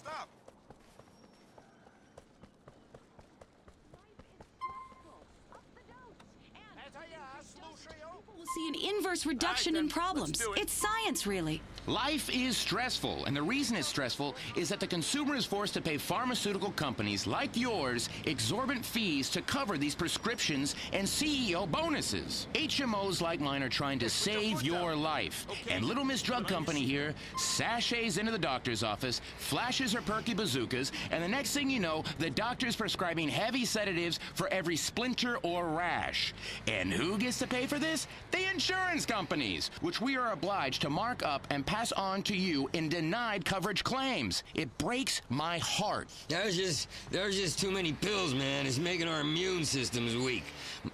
Stop! We'll see an inverse reduction in problems. It's science, really. Life is stressful, and the reason it's stressful is that the consumer is forced to pay pharmaceutical companies like yours exorbitant fees to cover these prescriptions and CEO bonuses. HMOs like mine are trying to save your life. And Little Miss Drug Company here sashays into the doctor's office, flashes her perky bazookas, and the next thing you know, the doctor's prescribing heavy sedatives for every splinter or rash. And who gets to pay for this? The insurance companies, which we are obliged to mark up and pass on to you in denied coverage claims. It breaks my heart. There's just too many pills, man. It's making our immune systems weak.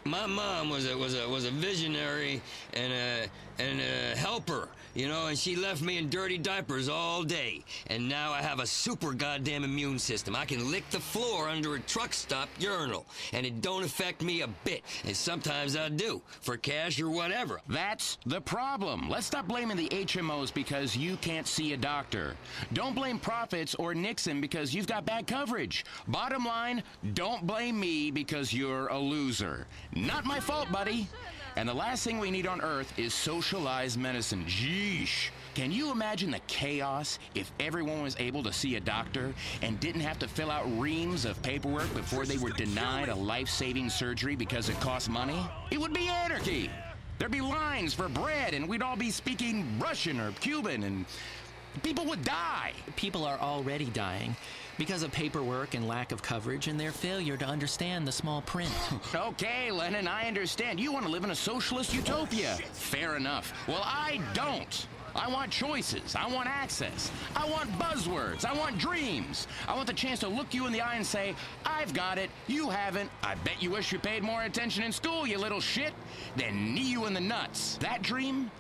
My mom was a visionary and a helper, you know, and she left me in dirty diapers all day. And now I have a super goddamn immune system. I can lick the floor under a truck stop urinal, and it don't affect me a bit. And sometimes I do, for cash or whatever. That's the problem. Let's stop blaming the HMOs because you can't see a doctor. Don't blame profits or Nixon because you've got bad coverage. Bottom line, don't blame me because you're a loser. Not my fault, buddy. And the last thing we need on Earth is socialized medicine. Jeesh. Can you imagine the chaos if everyone was able to see a doctor and didn't have to fill out reams of paperwork before they were denied a life-saving surgery because it cost money? It would be anarchy. There'd be lines for bread, and we'd all be speaking Russian or Cuban, and people would die. People are already dying because of paperwork and lack of coverage and their failure to understand the small print. Okay, Lennon, I understand. You want to live in a socialist utopia. Fair enough. Well, I don't. I want choices. I want access. I want buzzwords. I want dreams. I want the chance to look you in the eye and say, I've got it, you haven't. I bet you wish you paid more attention in school, you little shit. Then knee you in the nuts. That dream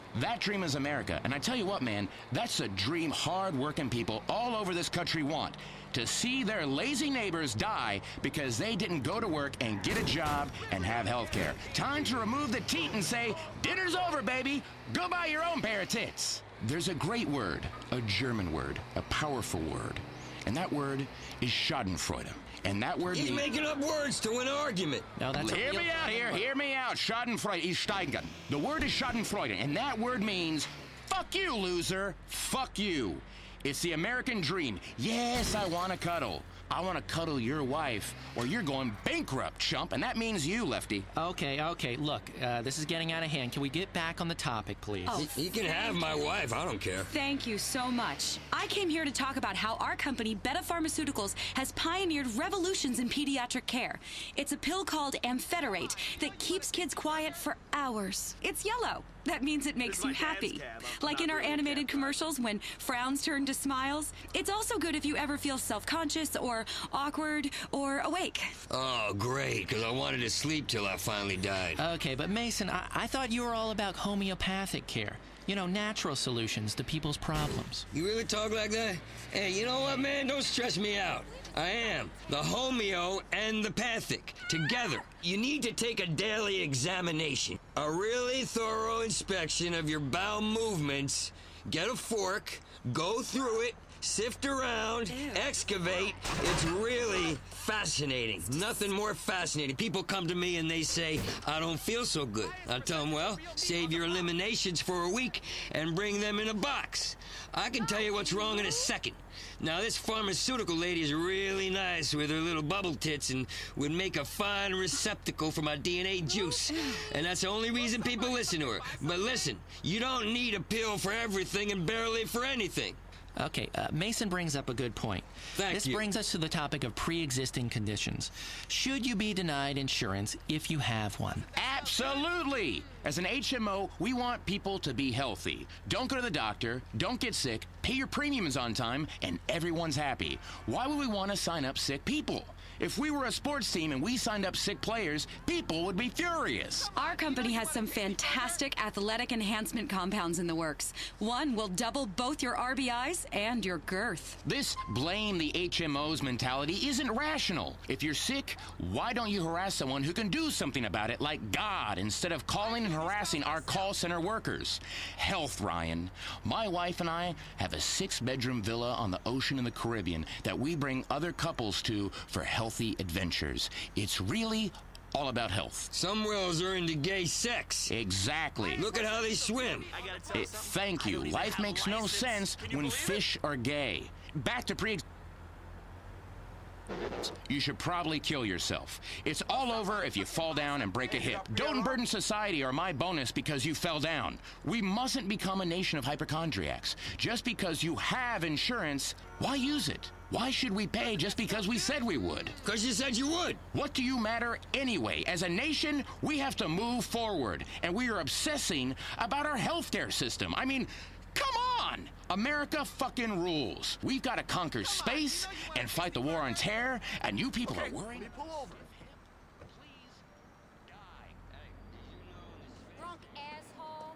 is America. And I tell you what, man, that's a dream hard-working people all over this country want. To see their lazy neighbors die because they didn't go to work and get a job and have health care. Time to remove the teat and say, dinner's over, baby. Go buy your own pair of tits. There's a great word, a German word, a powerful word. And that word is Schadenfreude. And that word He's making up words to an argument. No, that's Hear me out here. Hear me out. Schadenfreude is steigen. The word is Schadenfreude, and that word means, fuck you, loser. Fuck you. It's the American dream. Yes, I want to cuddle. I want to cuddle your wife, or you're going bankrupt, chump, and that means you, Lefty. Okay, look, this is getting out of hand. Can we get back on the topic, please? Oh, You can have my wife, I don't care. Thank you so much. I came here to talk about how our company, Betta Pharmaceuticals, has pioneered revolutions in pediatric care. It's a pill called Ampheterate that keeps kids quiet for hours. It's yellow. That means it makes you happy. Like in our animated commercials when frowns turn to smiles. It's also good if you ever feel self-conscious or awkward or awake. Oh, great, because I wanted to sleep till I finally died. Okay, but Mason, I thought you were all about homeopathic care. You know, natural solutions to people's problems. You really talk like that? Hey, you know what, man? Don't stress me out. I am the homeo and the pathic together. You need to take a daily examination, a really thorough inspection of your bowel movements. Get a fork, go through it, sift around, excavate. It's really fascinating. Nothing more fascinating. People come to me and they say, I don't feel so good. I tell them, well, save your eliminations for a week and bring them in a box. I can tell you what's wrong in a second. Now, this pharmaceutical lady is really nice with her little bubble tits and would make a fine receptacle for my DNA juice. And that's the only reason people listen to her. But listen, you don't need a pill for everything and barely for anything. Okay, Mason brings up a good point. Thank you. This brings us to the topic of pre-existing conditions. Should you be denied insurance if you have one? Absolutely! As an HMO, we want people to be healthy. Don't go to the doctor, don't get sick, pay your premiums on time, and everyone's happy. Why would we want to sign up sick people? If we were a sports team and we signed up sick players, people would be furious. Our company has some fantastic athletic enhancement compounds in the works. One will double both your RBIs and your girth. This blame the HMOs mentality isn't rational. If you're sick, why don't you harass someone who can do something about it, like God, instead of calling and harassing our call center workers? Health, Ryan. My wife and I have a 6-bedroom villa on the ocean in the Caribbean that we bring other couples to for healthy adventures. It's really all about health. Some whales are into gay sex. Exactly. Look at how they swim. Thank you. Life makes no sense when fish are gay. Back to You should probably kill yourself. It's all over if you fall down and break a hip. Don't burden society or my bonus because you fell down. We mustn't become a nation of hypochondriacs. Just because you have insurance, why use it? Why should we pay just because we said we would? Because you said you would. What do you matter anyway? As a nation, we have to move forward, and we are obsessing about our healthcare system. I mean, come on! America fucking rules. We've got to conquer space and fight the war on terror, and you people are worried. Drunk asshole.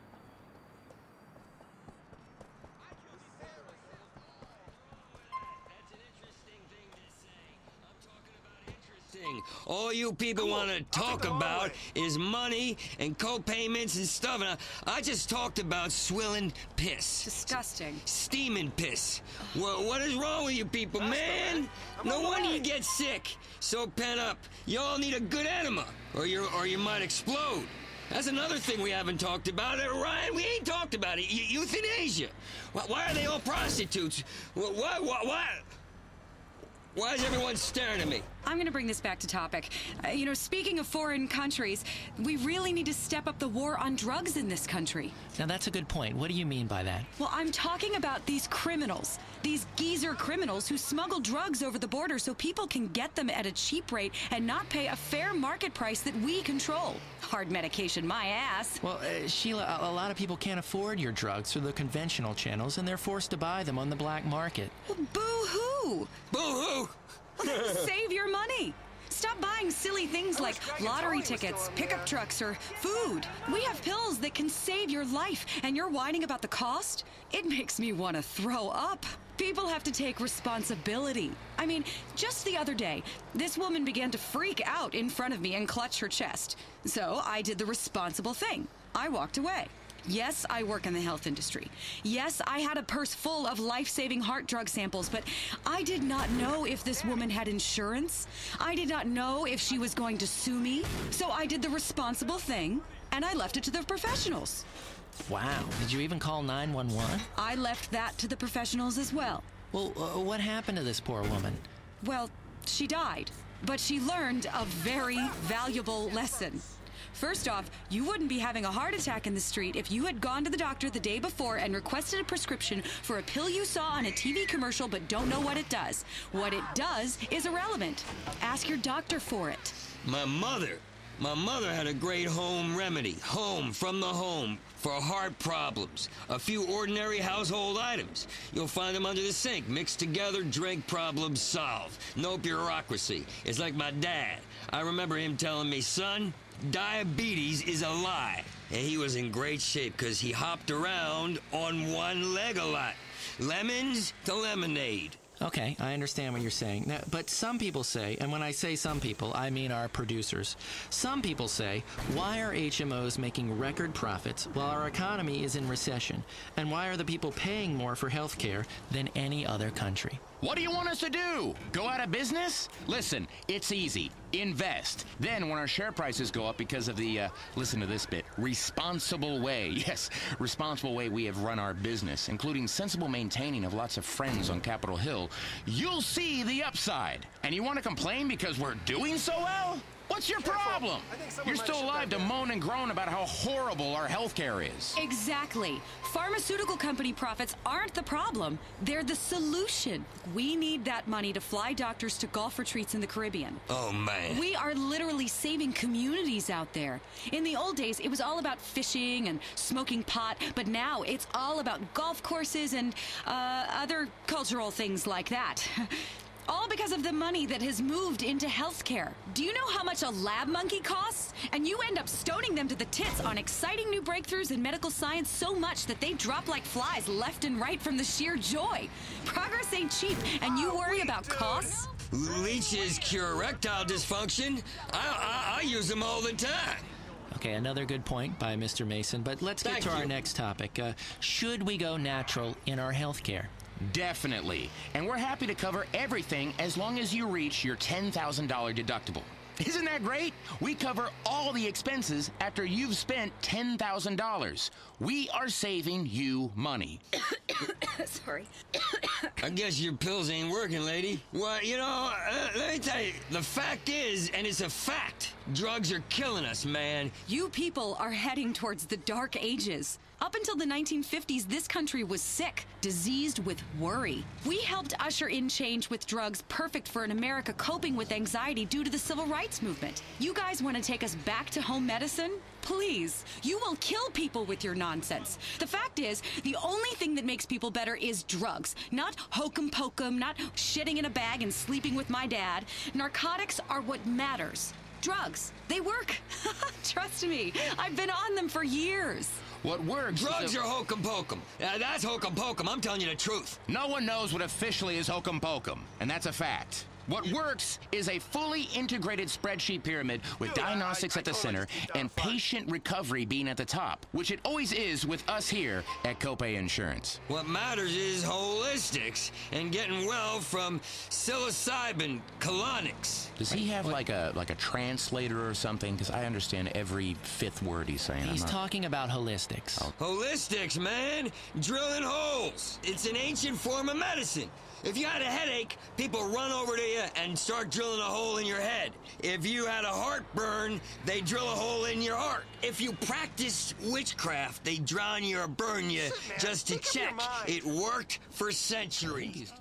All you people want to talk about is money and co-payments and stuff. And I just talked about swilling piss. Disgusting. Steaming piss. Well, what is wrong with you people, man? No wonder you get sick. So pent up. You all need a good enema, or you might explode. That's another thing we haven't talked about. Ryan, we ain't talked about it. Euthanasia. Why are they all prostitutes? Why is everyone staring at me? I'm going to bring this back to topic. Speaking of foreign countries, we really need to step up the war on drugs in this country. Now, that's a good point. What do you mean by that? Well, I'm talking about these criminals. These geezer criminals who smuggle drugs over the border so people can get them at a cheap rate and not pay a fair market price that we control. Hard medication, my ass. Well, Sheila, a lot of people can't afford your drugs through the conventional channels, and they're forced to buy them on the black market. Well, boo-hoo! Boo-hoo! Save your money. Stop buying silly things like lottery tickets, pickup trucks, or food. We have pills that can save your life, and you're whining about the cost? It makes me want to throw up. People have to take responsibility. I mean, just the other day, this woman began to freak out in front of me and clutch her chest. So I did the responsible thing. I walked away. Yes, I work in the health industry. Yes, I had a purse full of life-saving heart drug samples, but I did not know if this woman had insurance. I did not know if she was going to sue me. So I did the responsible thing, and I left it to the professionals. Wow. Did you even call 911? I left that to the professionals as well. Well, what happened to this poor woman? Well, she died, but she learned a very valuable lesson. First off, you wouldn't be having a heart attack in the street if you had gone to the doctor the day before and requested a prescription for a pill you saw on a TV commercial but don't know what it does. What it does is irrelevant. Ask your doctor for it. My mother had a great home remedy. Home from the home for heart problems. A few ordinary household items. You'll find them under the sink. Mixed together, drink, problems solved. No bureaucracy. It's like my dad. I remember him telling me, son, diabetes is a lie. And he was in great shape because he hopped around on one leg a lot. Lemons to lemonade. Okay, I understand what you're saying. Now, but some people say, and when I say some people, I mean our producers. Some people say, why are HMOs making record profits while our economy is in recession? And why are the people paying more for health care than any other country? What do you want us to do? Go out of business? Listen, it's easy. Invest. Then when our share prices go up because of the, listen to this bit, responsible way, yes, responsible way we have run our business, including sensible maintaining of lots of friends on Capitol Hill, you'll see the upside. And you want to complain because we're doing so well? What's your problem? You're still alive to moan and groan about how horrible our healthcare is. Exactly. Pharmaceutical company profits aren't the problem. They're the solution. We need that money to fly doctors to golf retreats in the Caribbean. Oh, man. We are literally saving communities out there. In the old days, it was all about fishing and smoking pot, but now it's all about golf courses and other cultural things like that. All because of the money that has moved into healthcare. Do you know how much a lab monkey costs? And you end up stoning them to the tits on exciting new breakthroughs in medical science so much that they drop like flies left and right from the sheer joy. Progress ain't cheap, and you worry about costs? Leeches cure erectile dysfunction. I use them all the time. Okay, another good point by Mr. Mason, but let's get Thank to our you. next topic. Should we go natural in our health care? Definitely. And we're happy to cover everything as long as you reach your $10,000 deductible. Isn't that great? We cover all the expenses after you've spent $10,000. We are saving you money. Sorry. I guess your pills ain't working, lady. Well, you know, let me tell you, the fact is, and it's a fact, drugs are killing us, man. You people are heading towards the dark ages. Up until the 1950s, this country was sick, diseased with worry. We helped usher in change with drugs perfect for an America coping with anxiety due to the civil rights movement. You guys want to take us back to home medicine? Please, you will kill people with your nonsense. The fact is, the only thing that makes people better is drugs. Not hokum pokum, not shitting in a bag and sleeping with my dad. Narcotics are what matters. Drugs, they work. Trust me, I've been on them for years. What works Drugs is are hokum pokum. That's hokum pokum. I'm telling you the truth. no one knows what officially is hokum pokum, and that's a fact. What works is a fully integrated spreadsheet pyramid with diagnostics at the center and patient recovery being at the top, which it always is with us here at Copay Insurance. What matters is holistics and getting well from psilocybin, colonics. Does he have like a translator or something? Because I understand every fifth word he's saying. He's talking about holistics. Holistics, man. Drilling holes. It's an ancient form of medicine. If you had a headache, people run over to you and start drilling a hole in your head. If you had a heartburn, they drill a hole in your heart. If you practiced witchcraft, they drown you or burn you just to check. It worked for centuries.